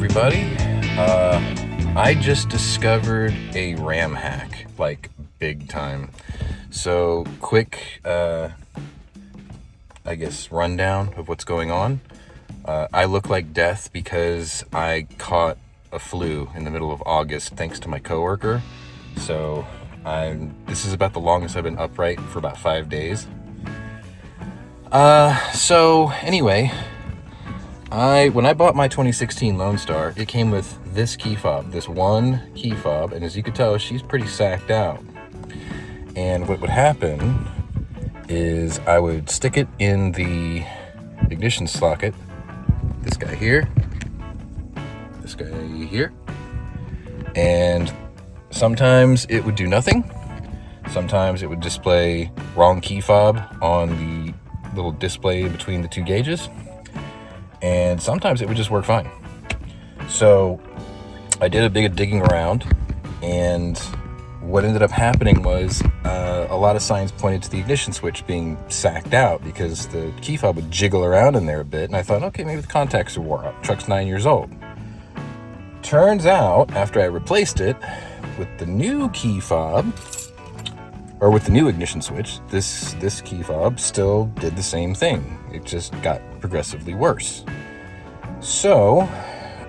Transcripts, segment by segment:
everybody. I just discovered a RAM hack, like big time. So quick, I guess, rundown of what's going on. I look like death because I caught a flu in the middle of August thanks to my coworker. So this is about the longest I've been upright, for about 5 days. So anyway, when I bought my 2016 Lone Star, it came with this key fob, this one key fob, and as you can tell, she's pretty sacked out. And what would happen is I would stick it in the ignition socket, this guy here, and sometimes it would do nothing. Sometimes it would display wrong key fob on the little display between the two gauges. And sometimes it would just work fine. So I did a big digging around, and what ended up happening was a lot of signs pointed to the ignition switch being sacked out because the key fob would jiggle around in there a bit. And I thought, okay, maybe the contacts are wore out. Truck's 9 years old. Turns out, after I replaced it with the new key fob, or with the new ignition switch, this key fob still did the same thing. It just got progressively worse. So,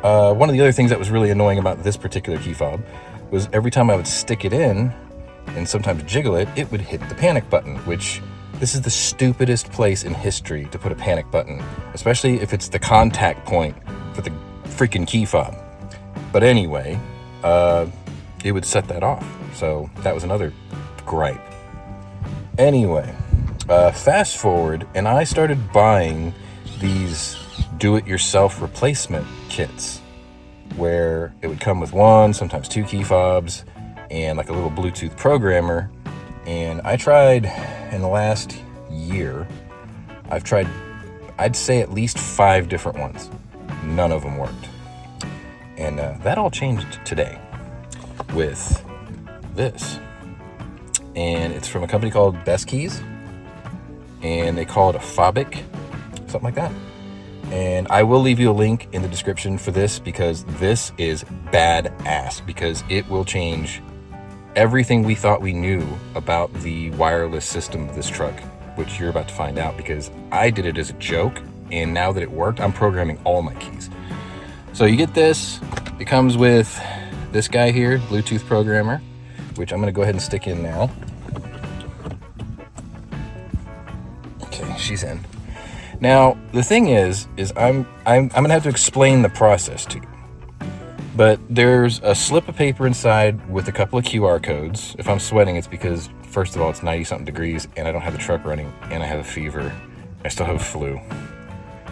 one of the other things that was really annoying about this particular key fob was every time I would stick it in and sometimes jiggle it, it would hit the panic button, which this is the stupidest place in history to put a panic button, especially if it's the contact point for the freaking key fob. But anyway, it would set that off. So that was another gripe. Anyway, fast forward, and I started buying these do-it-yourself replacement kits where it would come with one, sometimes two key fobs, and like a little Bluetooth programmer. And I tried, in the last year, I've tried, I'd say, at least 5 different ones. None of them worked. And that all changed today with this. And it's from a company called BestKeys, and they call it a Fobic, something like that. And I will leave you a link in the description for this, because this is badass, because it will change everything we thought we knew about the wireless system of this truck, which you're about to find out, because I did it as a joke, and now that it worked, I'm programming all my keys. So you get this. It comes with this guy here, Bluetooth programmer, which I'm going to go ahead and stick in now. Okay, she's in. Now, the thing is I'm going to have to explain the process to you. But there's a slip of paper inside with a couple of QR codes. If I'm sweating, it's because, first of all, it's 90-something degrees, and I don't have the truck running, and I have a fever. I still have a flu.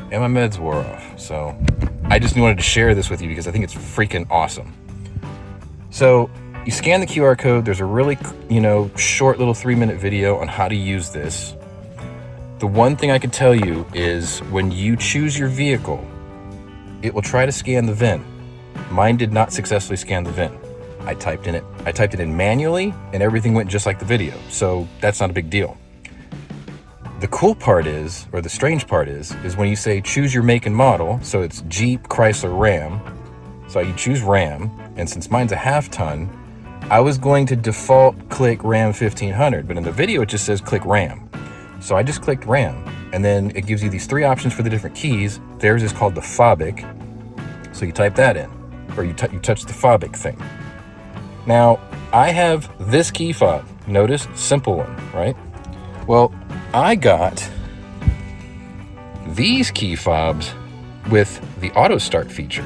And my meds wore off. So I just wanted to share this with you because I think it's freaking awesome. So you scan the QR code. There's a really, short little 3-minute video on how to use this. The one thing I can tell you is when you choose your vehicle, it will try to scan the VIN. Mine did not successfully scan the VIN. I typed it in manually, and everything went just like the video. So that's not a big deal. The cool part is, or the strange part is when you say choose your make and model. So it's Jeep, Chrysler, Ram. So you choose Ram, and since mine's a half ton, I was going to default click Ram 1500, but in the video it just says click Ram. So I just clicked Ram, and then it gives you these 3 options for the different keys. Theirs is called the Fobic. So you type that in, or you touch the Fobic thing. Now, I have this key fob. Notice, simple one, right? Well, I got these key fobs with the auto start feature,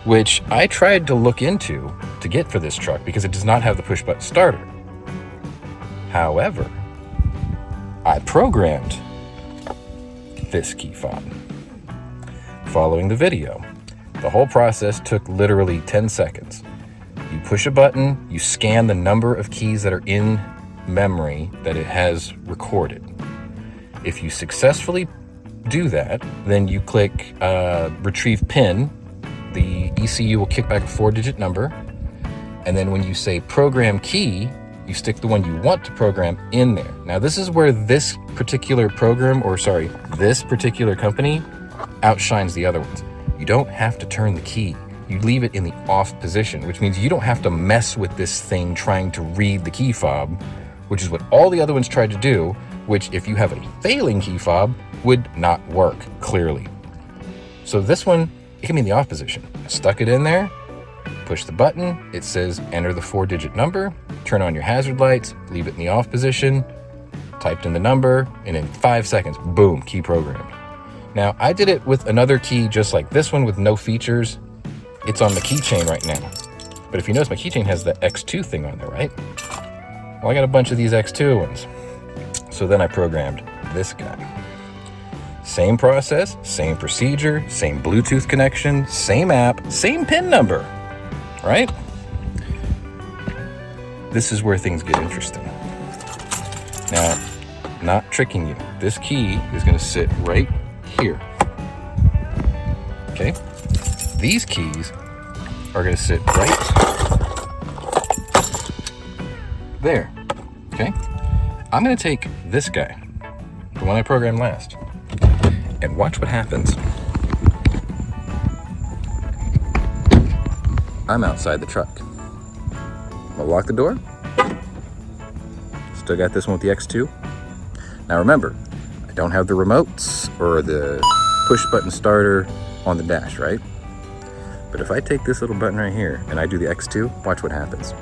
which I tried to look into to get for this truck because it does not have the push button starter. However, I programmed this key fob following the video. The whole process took literally 10 seconds. You push a button, you scan the number of keys that are in memory that it has recorded. If you successfully do that, then you click retrieve pin. The ECU will kick back a 4-digit number, and then when you say program key, you stick the one you want to program in there. Now, this is where this particular program, this particular company outshines the other ones. you don't have to turn the key. You leave it in the off position, which means you don't have to mess with this thing trying to read the key fob, which is what all the other ones tried to do, which if you have a failing key fob would not work, clearly. So this one, it can be in the off position. I stuck it in there, push the button, it says enter the 4-digit number, turn on your hazard lights, leave it in the off position, typed in the number, and in 5 seconds, boom, key programmed. Now, I did it with another key just like this one with no features. It's on the keychain right now. But if you notice, my keychain has the X2 thing on there, right? Well, I got a bunch of these X2 ones. So then I programmed this guy. Same process, same procedure, same Bluetooth connection, same app, same PIN number, right? This is where things get interesting. Now, not tricking you. This key is going to sit right here. Okay? These keys are going to sit right there. Okay? I'm going to take this guy, the one I programmed last, and watch what happens. I'm outside the truck. I'll lock the door. Still got this one with the X2. Now remember, I don't have the remotes or the push button starter on the dash, right? But if I take this little button right here and I do the X2, watch what happens.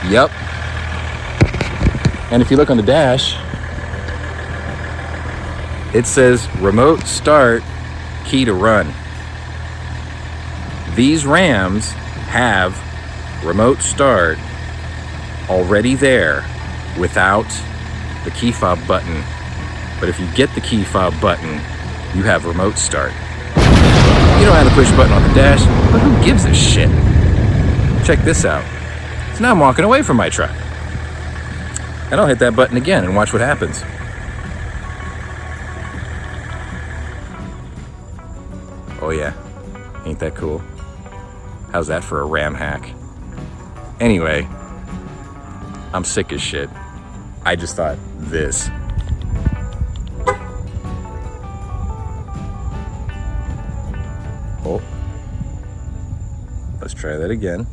Yep. And if you look on the dash, it says remote start, key to run. These Rams have remote start already there without the key fob button. But if you get the key fob button, you have remote start. You don't have the push button on the dash, but who gives a shit? Check this out. So now I'm walking away from my truck. And I'll hit that button again and watch what happens. Oh yeah, ain't that cool? How's that for a RAM hack? Anyway, I'm sick as shit. I just thought this. Oh, let's try that again.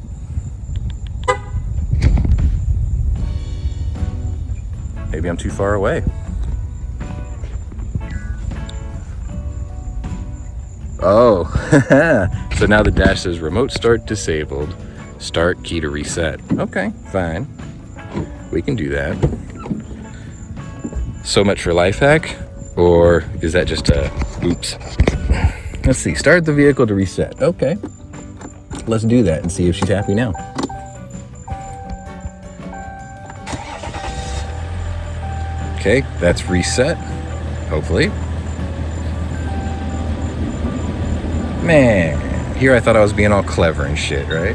Maybe I'm too far away. Oh, so now the dash says remote start disabled, start key to reset. Okay, fine. We can do that. So much for life hack, or is that just a oops? Let's see, start the vehicle to reset. Okay, let's do that and see if she's happy now. Okay, that's reset, hopefully. Man, here I thought I was being all clever and shit, right?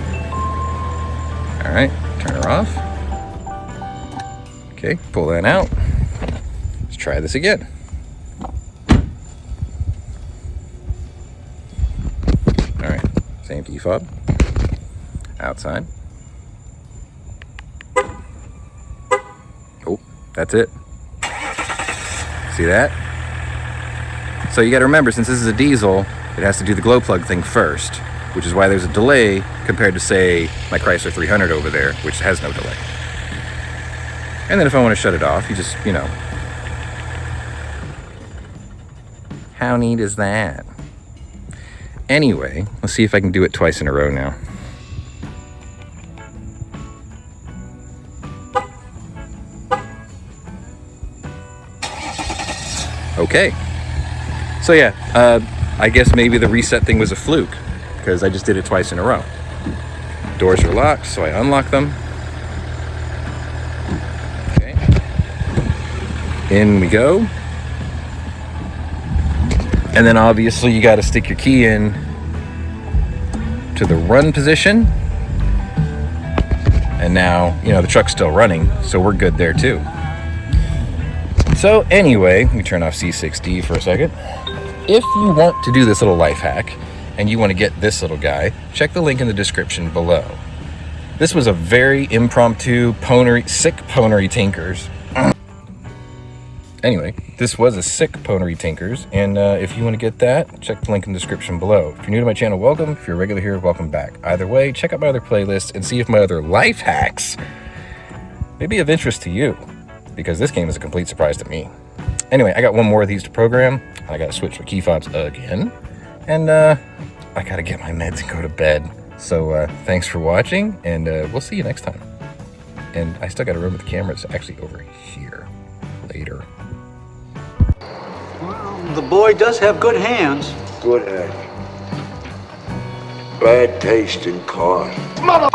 All right, turn her off. Okay, pull that out. Let's try this again. All right, same key fob. Outside. Oh, that's it. See that? So you gotta remember, since this is a diesel, it has to do the glow plug thing first, which is why there's a delay compared to, say, my Chrysler 300 over there, which has no delay. And then if I want to shut it off, you just, you know. How neat is that? Anyway, let's see if I can do it twice in a row now. Okay. So yeah, I guess maybe the reset thing was a fluke, because I just did it twice in a row. Doors are locked, so I unlock them. Okay. In we go. And then obviously you got to stick your key in to the run position. And now, you know, the truck's still running, so we're good there too. So anyway, let me turn off C6D for a second. If you want to do this little life hack and you want to get this little guy, check the link in the description below. This was a very impromptu sick Pwnery Tinkers. Anyway, this was a sick Pwnery Tinkers, and if you want to get that, check the link in the description below. If you're new to my channel, welcome. If you're a regular here, welcome back. Either way, check out my other playlists and see if my other life hacks may be of interest to you, because this game is a complete surprise to me. Anyway, I got one more of these to program. I got to switch with Keyfobs again, and I got to get my meds and go to bed. So thanks for watching, and we'll see you next time. And I still got to remember the camera is actually over here. Later. Well, the boy does have good hands. Good hands. Bad taste in cars. Mother